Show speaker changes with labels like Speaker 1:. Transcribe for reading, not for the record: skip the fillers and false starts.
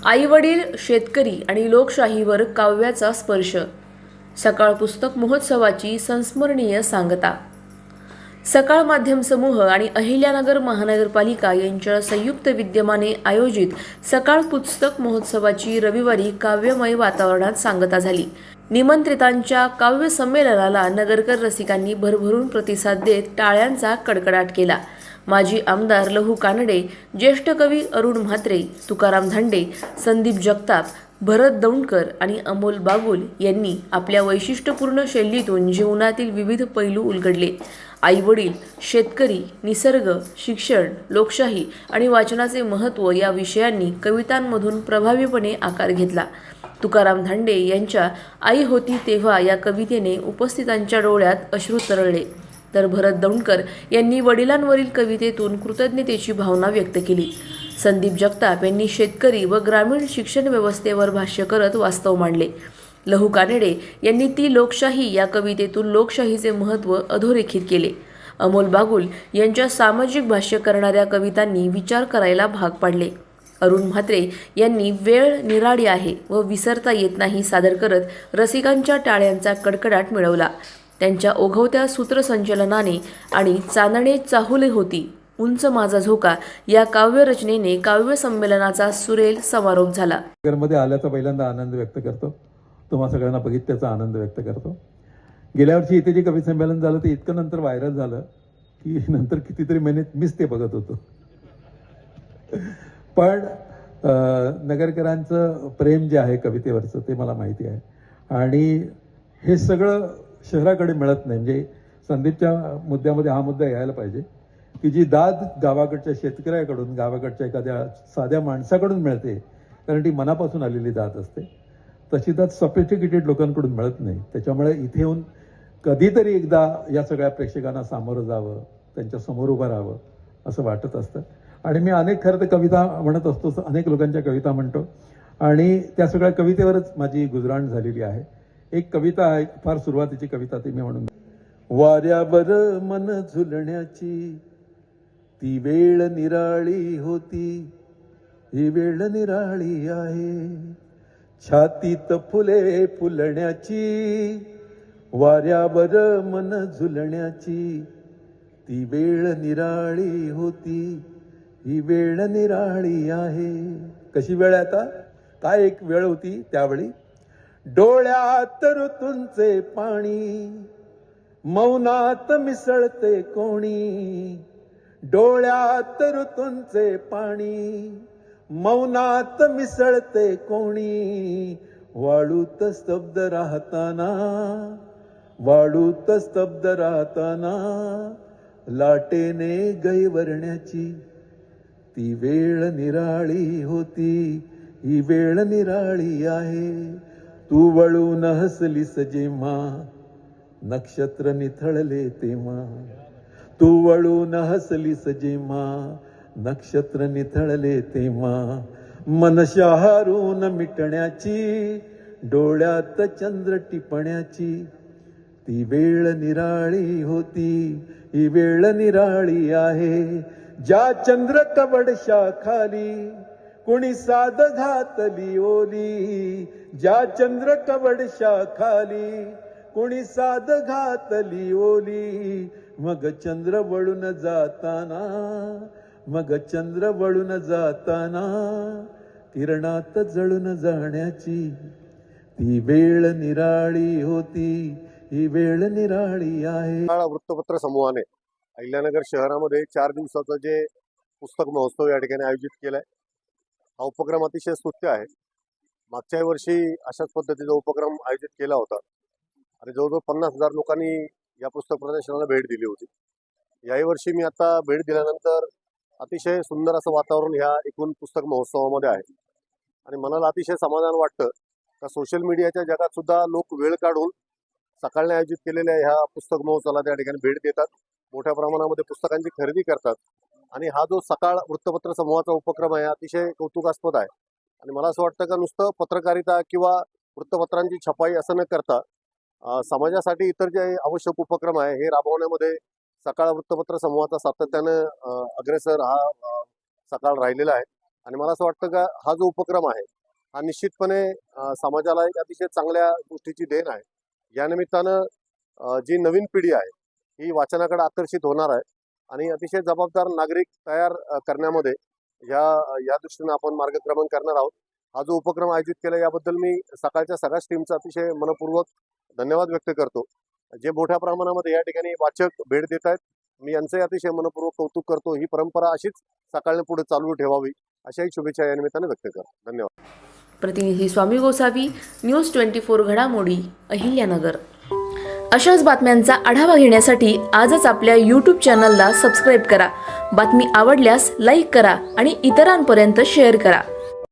Speaker 1: आईवडील, शेतकरी आणि लोकशाहीवर काव्याचा स्पर्श. सकाळ पुस्तक महोत्सवाची संस्मरणीय सांगता. सकाळ माध्यम समूह आणि अहिल्यानगर महानगरपालिका यांच्या संयुक्त विद्यमाने आयोजित सकाळ पुस्तक महोत्सवाची रविवारी काव्यमय वातावरणात सांगता झाली. निमंत्रितांच्या काव्य संमेलनाला नगरकर रसिकांनी भरभरून प्रतिसाद देत टाळ्यांचा कडकडाट केला. माजी आमदार लहू कानडे, ज्येष्ठ कवी अरुण म्हात्रे, तुकाराम धांडे, संदीप जगताप, भरत दौंडकर आणि अमोल बागुल यांनी आपल्या वैशिष्ट्यपूर्ण शैलीतून जीवनातील विविध पैलू उलगडले. आईवडील, शेतकरी, निसर्ग, शिक्षण, लोकशाही आणि वाचनाचे महत्त्व या विषयांनी कवितांमधून प्रभावीपणे आकार घेतला. तुकाराम धांडे यांच्या आई होती तेव्हा या कवितेने उपस्थितांच्या डोळ्यात अश्रू तरळले, तर भरत दौंडकर यांनी वडिलांवरील कवितेतून कृतज्ञतेची भावना व्यक्त केली. संदीप जगताप यांनी शेतकरी व ग्रामीण शिक्षण व्यवस्थेवर भाष्य करत वास्तव मांडले. लहू कानडे यांनी ती लोकशाही या कवितेतून लोकशाहीचे महत्त्व अधोरेखित केले. अमोल बागुल यांच्या सामाजिक भाष्य करणाऱ्या कवितांनी विचार करायला भाग पाडले. अरुण म्हात्रे यांनी वेळ निराळी आहे व विसरता येत नाही सादर करत रसिकांच्या टाळ्यांचा कडकडाट मिळवला. त्यांच्या ओघवत्या सूत्रसंचलनाने आणि चांदणे चाहुले होती, उंच माझा झोका या काव्यरचनेने काव्य संमेलनाचा सुरेल समारोप झाला.
Speaker 2: नगरमध्ये आल्याचा पहिल्यांदा आनंद व्यक्त करतो. तुम्हा सगळ्यांना बघित त्याचा आनंद व्यक्त करतो. गेल्या वर्षी इथे जे कवी संमेलन झालं ते इतकं नंतर व्हायरल झालं की नंतर कितीतरी महिने मीच ते बघत होतो. पण नगरकरांचं प्रेम जे आहे कवितेवरचं ते मला माहिती आहे आणि हे सगळं शहराकडे मिळत नाही. म्हणजे संदीपच्या मुद्द्यामध्ये हा मुद्दा यायला पाहिजे की जी दाद गावाकडच्या शेतकऱ्याकडून, गावाकडच्या एखाद्या साध्या माणसाकडून मिळते, कारण ती मनापासून आलेली दाद असते, तशी दाद सफिस्टिकेटेड लोकांकडून मिळत नाही. त्याच्यामुळे इथे येऊन कधीतरी एकदा या सगळ्या प्रेक्षकांना सामोरं जावं, त्यांच्या समोर उभं राहावं असं वाटत असतं. आणि मी अनेक खरं तर कविता म्हणत असतो, अनेक लोकांच्या कविता म्हणतो आणि त्या सगळ्या कवितेवरच माझी गुजराण झालेली आहे. एक कविता आहे, फार सुरुवातीची कविता ती मी म्हणून. वाऱ्यावर मन झुलण्याची ती वेळ निराळी होती, ही वेळ निराळी आहे. छातीत फुले फुलण्याची, वाऱ्यावर मन झुलण्याची ती वेळ निराळी होती, ही वेळ निराळी आहे. कशी वेळ आहे आता? काय एक वेळ होती त्यावेळी. डोळ्यात ऋतूंचे पाणी मौनात मिसळते कोणी, डोळ्यात ऋतूंचे पाणी मौनात मिसळते कोणी. वाळूत स्तब्ध राहताना, वाळूत स्तब्ध राहताना लाटेने गैवरण्याची ती वेळ निराळी होती, ही वेळ निराळी आहे. तू वळून हसलीस जेव्हा नक्षत्र निथळले तेव्हा, तू वळून हसलीस जेव्हा नक्षत्र निथळले तेव्हा. मन शहारून मिटण्याची, डोळ्यात चंद्र टिपण्याची ती वेळ निराळी होती, ही वेळ निराळी आहे. ज्या चंद्र कवडशा खाली कुणी साध घातली ओली, ज्या चंद्र कवडशा खाली कुणी साध घातली ओली. मग चंद्र वळून जाताना, मग चंद्र वळून जाताना किरणात जळून जाण्याची ती वेळ निराळी होती, ही वेळ निराळी आहे.
Speaker 3: वृत्तपत्र समूहाने अहिल्यानगर शहरामध्ये 4 दिवसाचं जे पुस्तक महोत्सव या ठिकाणी आयोजित केलाय, हा उपक्रम अतिशय स्तुत्य आहे. मागच्या वर्षी अशाच पद्धतीचा उपक्रम आयोजित केला होता आणि जवळजवळ 50,000 लोकांनी या पुस्तक प्रदर्शनाला भेट दिली होती. याही वर्षी मी आता भेट दिल्यानंतर अतिशय सुंदर असं वातावरण ह्या एकूण पुस्तक महोत्सवामध्ये आहे आणि मनाला अतिशय समाधान वाटतं का सोशल मीडियाच्या जगात सुद्धा लोक वेळ काढून सकाळने आयोजित केलेल्या ह्या पुस्तक महोत्सवाला त्या ठिकाणी भेट देतात, मोठ्या प्रमाणामध्ये पुस्तकांची खरेदी करतात आणि हा जो सकाळ वृत्तपत्र समूहाचा उपक्रम आहे अतिशय कौतुकास्पद आहे. आणि मला असं वाटतं का नुसतं पत्रकारिता किंवा वृत्तपत्रांची छपाई असं न करता समाजासाठी इतर जे आवश्यक उपक्रम आहे हे राबवण्यामध्ये सकाळ वृत्तपत्र समूहाचा सातत्यानं अग्रेसर हा सकाळ राहिलेला आहे. आणि मला असं वाटतं का हा जो उपक्रम आहे हा निश्चितपणे समाजाला एक अतिशय चांगल्या गोष्टीची देण आहे. या निमित्तानं जी नवीन पिढी आहे ही वाचनाकडे आकर्षित होणार आहे आणि अतिशय जबाबदार नागरिक तयार करण्यामध्ये या दृष्टीने आपण मार्गक्रमण करणार आहोत. हा जो उपक्रम आयोजित केला याबद्दल मी सकाळच्या सगळ्याच टीमचा अतिशय मनपूर्वक धन्यवाद व्यक्त करतो. जे मोठ्या प्रमाणामध्ये या ठिकाणी वाचक भेट देत आहेत, मी यांचंही अतिशय मनपूर्वक कौतुक करतो. ही परंपरा अशीच सकाळने पुढे चालू ठेवावी अशाही शुभेच्छा या निमित्ताने व्यक्त करतो. धन्यवाद.
Speaker 1: प्रतिनिधी स्वामी गोसावी, न्यूज 24 घडामोडी, अहिल्यानगर. अशाच बातम्यांचा आढावा घेण्यासाठी आजच आपल्या यूट्यूब चॅनलला सबस्क्राईब करा. बातमी आवडल्यास लाईक करा आणि इतरांपर्यंत शेअर करा.